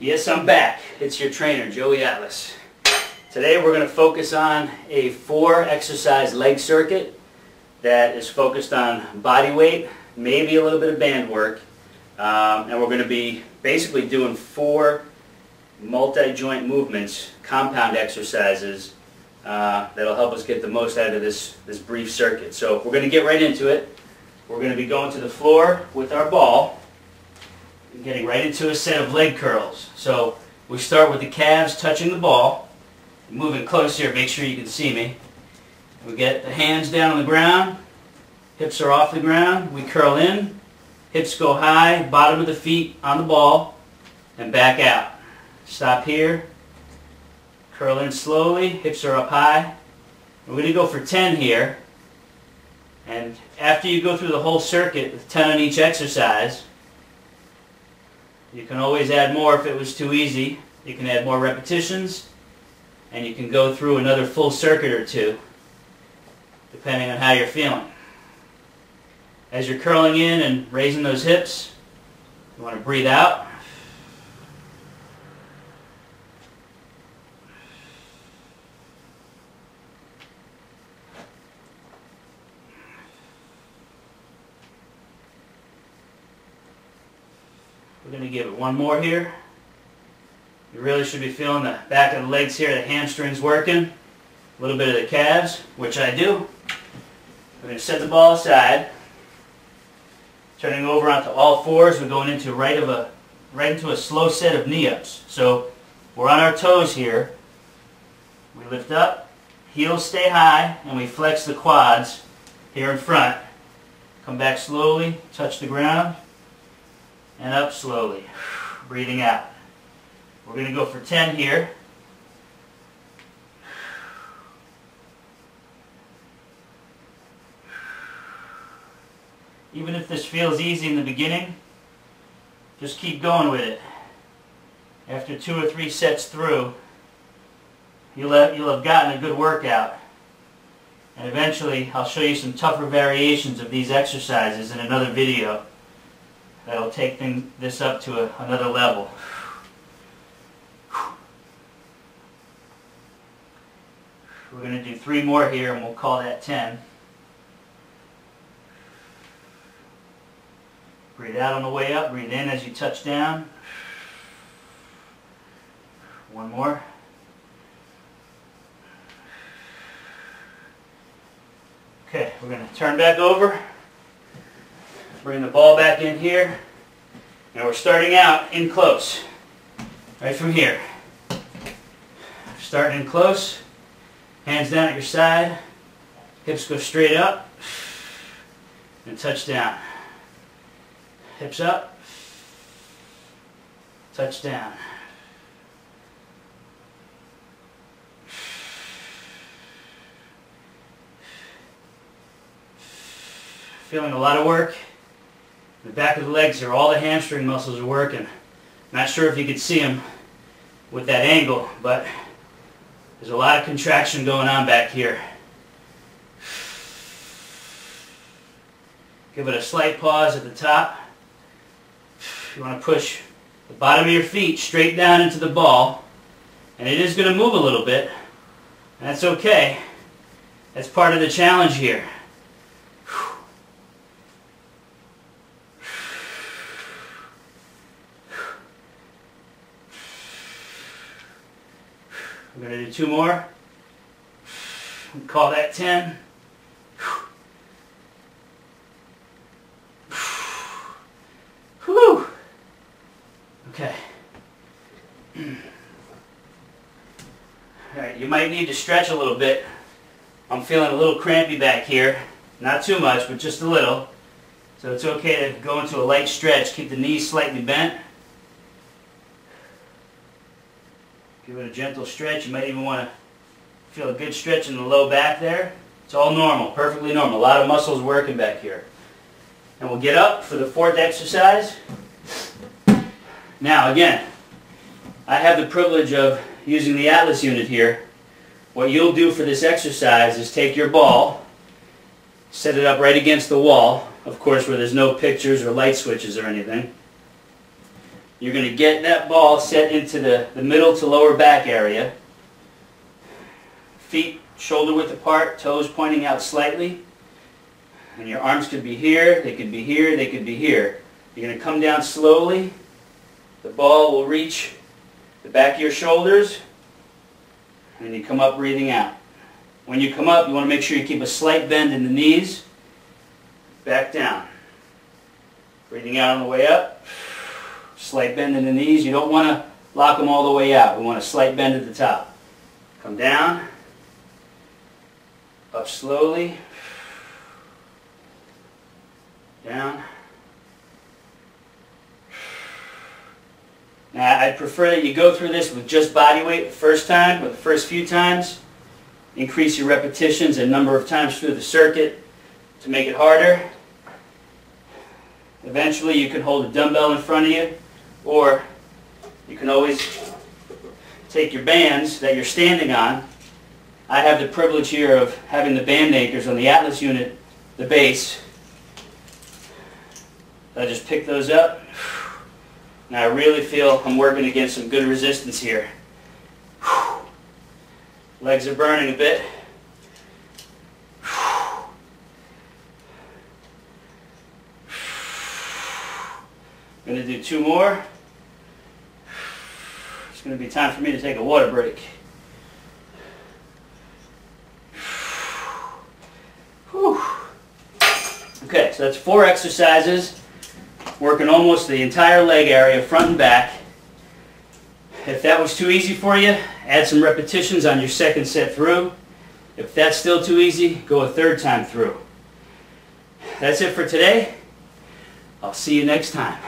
Yes, I'm back. It's your trainer, Joey Atlas. Today we're going to focus on a 4-exercise leg circuit that is focused on body weight, maybe a little bit of band work, and we're going to be basically doing 4 multi-joint movements, compound exercises that'll help us get the most out of this brief circuit. So we're going to get right into it. We're going to be going to the floor with our ball and getting right into a set of leg curls. So we start with the calves touching the ball. Moving close here, make sure you can see me. We get the hands down on the ground, hips are off the ground, we curl in, hips go high, bottom of the feet on the ball, and back out. Stop here, curl in slowly, hips are up high. We're going to go for 10 here, and after you go through the whole circuit with 10 on each exercise, you can always add more if it was too easy. You can add more repetitions, and you can go through another full circuit or 2, depending on how you're feeling. As you're curling in and raising those hips, you want to breathe out. We're going to give it one more here. You really should be feeling the back of the legs here, the hamstrings working, a little bit of the calves, which I do. We're going to set the ball aside, turning over onto all fours. We're going into right into a slow set of knee-ups. So we're on our toes here. We lift up, heels stay high, and we flex the quads here in front. Come back slowly, touch the ground, and up slowly, breathing out. We're going to go for 10 here. Even if this feels easy in the beginning, just keep going with it. After 2 or 3 sets through, you'll have gotten a good workout. And eventually, I'll show you some tougher variations of these exercises in another video that'll take this up to another level. We're going to do 3 more here, and we'll call that 10. Breathe out on the way up, breathe in as you touch down. One more. Okay, we're going to turn back over, bring the ball back in here, and we're starting out in close, right from here. Starting in close, hands down at your side, hips go straight up, and touch down. Hips up, touch down. Feeling a lot of work. The back of the legs here, all the hamstring muscles are working. Not sure if you could see them with that angle, but there's a lot of contraction going on back here. Give it a slight pause at the top. You want to push the bottom of your feet straight down into the ball, and it is going to move a little bit, and that's okay. That's part of the challenge here. We're going to do 2 more. We'll call that 10. Whew. Okay. Alright, you might need to stretch a little bit. I'm feeling a little crampy back here. Not too much, but just a little. So it's okay to go into a light stretch. Keep the knees slightly bent. Give it a gentle stretch. You might even want to feel a good stretch in the low back there. It's all normal, perfectly normal. A lot of muscles working back here. And we'll get up for the 4th exercise. Now again, I have the privilege of using the Atlas unit here. What you'll do for this exercise is take your ball, set it up right against the wall, of course where there's no pictures or light switches or anything. You're going to get that ball set into the middle to lower back area. Feet shoulder width apart, toes pointing out slightly. And your arms could be here, they could be here, they could be here. You're going to come down slowly. The ball will reach the back of your shoulders. And then you come up breathing out. When you come up, you want to make sure you keep a slight bend in the knees. Back down. Breathing out on the way up. Slight bend in the knees. You don't want to lock them all the way out. We want a slight bend at the top. Come down. Up slowly. Down. Now I'd prefer that you go through this with just body weight the first time, or the first few times. Increase your repetitions and number of times through the circuit to make it harder. Eventually you can hold a dumbbell in front of you, or you can always take your bands that you're standing on. I have the privilege here of having the band anchors on the Atlas unit, the base. I just pick those up. Now I really feel I'm working against some good resistance here. Legs are burning a bit. I'm going to do 2 more. It's going to be time for me to take a water break. Okay, so that's 4 exercises, working almost the entire leg area, front and back. If that was too easy for you, add some repetitions on your second set through. If that's still too easy, go a 3rd time through. That's it for today. I'll see you next time.